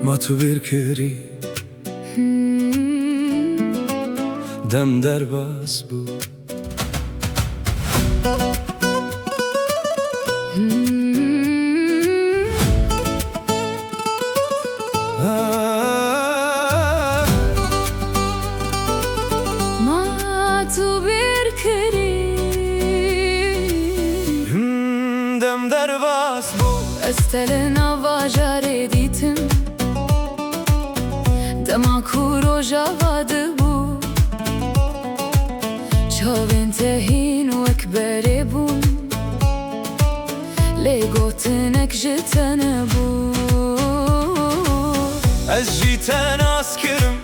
ما تو برکری دم در باز بود ما تو برکری دم در باز بود استلنا واجاره دیتم دما کو روژا واده بود چاوین تهین و اکبره بود لگوتنک جتنه بود از جیتن از کرم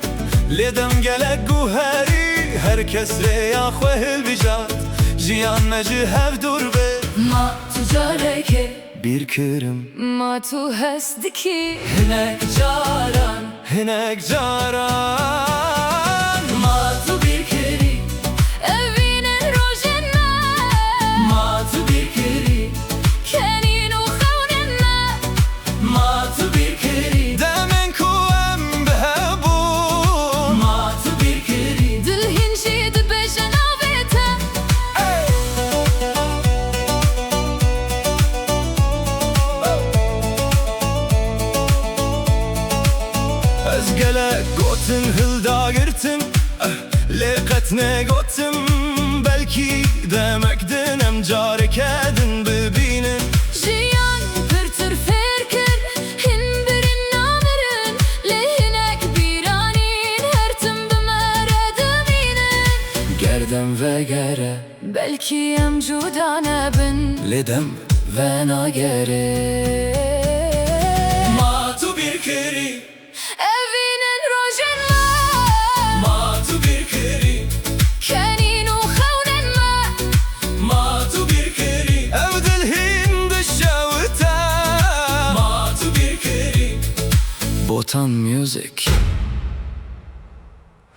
لیدم گلک گوهری هر کس ریا خوهل بیجاد جیان مجه هف دور به ما تو جاره که bir kırım ما تو هستی که Hinek caran Hinek caran ما تو برکری evine rojene Ma tu bir kiri کنین و خوننه Ma tu bir kiri Demen kuem behebun Ma tu bir kiri دل هنجی دبجن آویته Ez gelek gotin hilda girtin Liqet ne gotim Belki demek dinem carek edin bibinin جیان پرتر فرکر هن برن نامرن لهنک بیرانین هرتم بمردمینن Gerdem ve gere belki em cudane bin Lidem ve nagere Ma tu bir kiri evinin rojene Ma tu bir kiri کنین و خوننه Ma tu bir kiri Ev dilhin dışavıta Ma tu bir kiri Botan Music